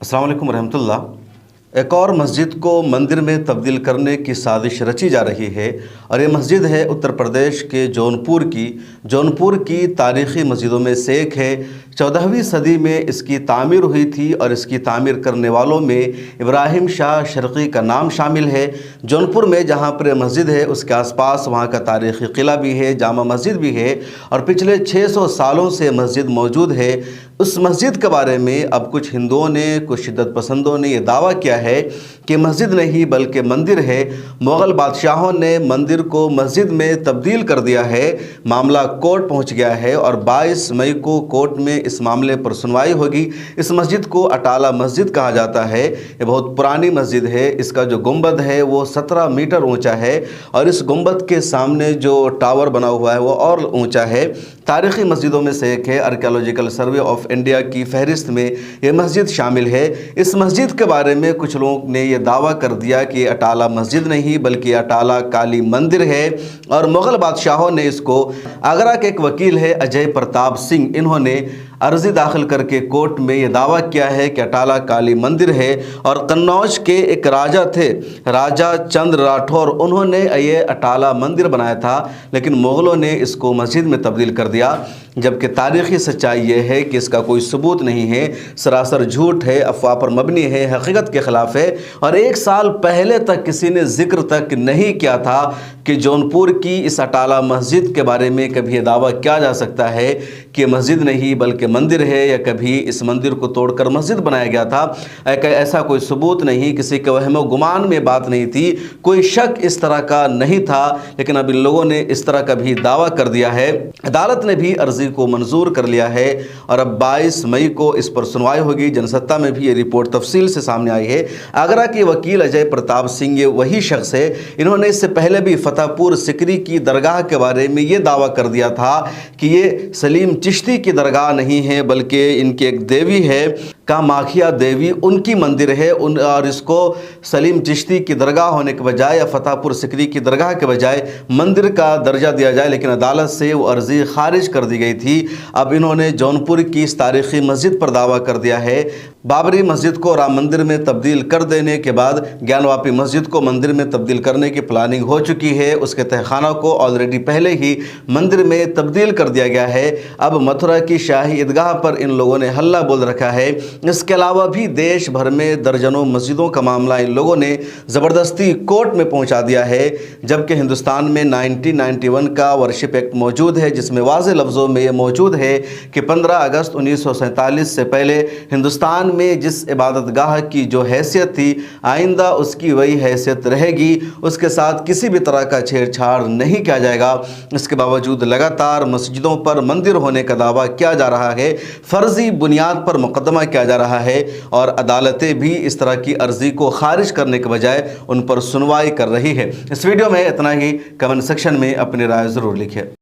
अस्सलाम वालेकुम रहमतुल्लाह। एक और मस्जिद को मंदिर में तब्दील करने की साजिश रची जा रही है और ये मस्जिद है उत्तर प्रदेश के जौनपुर की तारीख़ी मस्जिदों में से एक है। 14वीं सदी में इसकी तामीर हुई थी और इसकी तामीर करने वालों में इब्राहिम शाह शर्क़ी का नाम शामिल है। जौनपुर में जहाँ पर मस्जिद है उसके आसपास वहाँ का तारीख़ी किला भी है, जामा मस्जिद भी है और पिछले 600 सालों से मस्जिद मौजूद है। उस मस्जिद के बारे में अब कुछ हिंदुओं ने, कुछ शिद्दत पसंदों ने यह दावा किया है कि मस्जिद नहीं बल्कि मंदिर है। मुग़ल बादशाहों ने मंदिर को मस्जिद में तब्दील कर दिया है। मामला कोर्ट पहुंच गया है और 22 मई को कोर्ट में इस मामले पर सुनवाई होगी। इस मस्जिद को अटाला मस्जिद कहा जाता है। ये बहुत पुरानी मस्जिद है। इसका जो गुंबद है वो 17 मीटर ऊंचा है और इस गुंबद के सामने जो टावर बना हुआ है वो और ऊंचा है। तारीख़ी मस्जिदों में से एक है। आर्कियोलॉजिकल सर्वे ऑफ इंडिया की फहरिस्त में ये मस्जिद शामिल है। इस मस्जिद के बारे में कुछ लोगों ने यह दावा कर दिया कि अटाला मस्जिद नहीं बल्कि अटाला काली मंदिर है और मुग़ल बादशाहों ने इसको, आगरा के एक वकील है अजय प्रताप सिंह, इन्होंने अर्ज़ी दाखिल करके कोर्ट में ये दावा किया है कि अटाला काली मंदिर है। और कन्नौज के एक राजा थे, राजा चंद्र राठौर, उन्होंने ये अटाला मंदिर बनाया था लेकिन मुग़लों ने इसको मस्जिद में तब्दील कर दिया। जबकि तारीख़ी सच्चाई ये है कि इसका कोई सबूत नहीं है, सरासर झूठ है, अफवाह पर मबनी है, हकीकत के ख़िलाफ़ है। और 1 साल पहले तक किसी ने ज़िक्र तक नहीं किया था कि जौनपुर की इस अटाला मस्जिद के बारे में कभी ये दावा किया जा सकता है कि मस्जिद नहीं बल्कि मंदिर है या कभी इस मंदिर को तोड़कर मस्जिद बनाया गया था। ऐसा कोई सबूत नहीं, किसी के वहम गुमान में बात नहीं थी, कोई शक इस तरह का नहीं था। लेकिन अब इन लोगों ने इस तरह का भी दावा कर दिया है। अदालत ने भी अर्ज़ी को मंजूर कर लिया है और अब 22 मई को इस पर सुनवाई होगी। जनसत्ता में भी ये रिपोर्ट तफसील से सामने आई है। आगरा के वकील अजय प्रताप सिंह ये वही शख्स है, इन्होंने इससे पहले भी फतेहपुर सिकरी की दरगाह के बारे में ये दावा कर दिया था कि ये सलीम चिश्ती की दरगाह नहीं है बल्कि इनकी एक देवी है, कामाख्या देवी, उनकी मंदिर है। और इसको सलीम चिश्ती की दरगाह होने के बजाय या फतेहपुर सिकरी की दरगाह के बजाय मंदिर का दर्जा दिया जाए, लेकिन अदालत से वो अर्ज़ी खारिज कर दी गई थी। अब इन्होंने जौनपुर की इस तारीख़ी मस्जिद पर दावा कर दिया है। बाबरी मस्जिद को राम मंदिर में तब्दील कर देने के बाद ज्ञानवापी मस्जिद को मंदिर में तब्दील करने की प्लानिंग हो चुकी है। उसके तहखाना को ऑलरेडी पहले ही मंदिर में तब्दील कर दिया गया है। अब मथुरा की शाही ईदगाह पर इन लोगों ने हल्ला बोल रखा है। इसके अलावा भी देश भर में दर्जनों मस्जिदों का मामला इन लोगों ने ज़बरदस्ती कोर्ट में पहुंचा दिया है। जबकि हिंदुस्तान में 1991 का वर्शिप एक्ट मौजूद है जिसमें वाज़ेह लफ्ज़ों में ये मौजूद है कि 15 अगस्त 1947 से पहले हिंदुस्तान में जिस इबादत गाह की जो हैसियत थी आइंदा उसकी वही हैसियत रहेगी, उसके साथ किसी भी तरह का छेड़छाड़ नहीं किया जाएगा। इसके बावजूद लगातार मस्जिदों पर मंदिर होने का दावा किया जा रहा है, फ़र्ज़ी बुनियाद पर मुकदमा किया जा रहा है और अदालतें भी इस तरह की अर्ज़ी को खारिज करने के बजाय उन पर सुनवाई कर रही है। इस वीडियो में इतना ही। कमेंट सेक्शन में अपनी राय ज़रूर लिखें।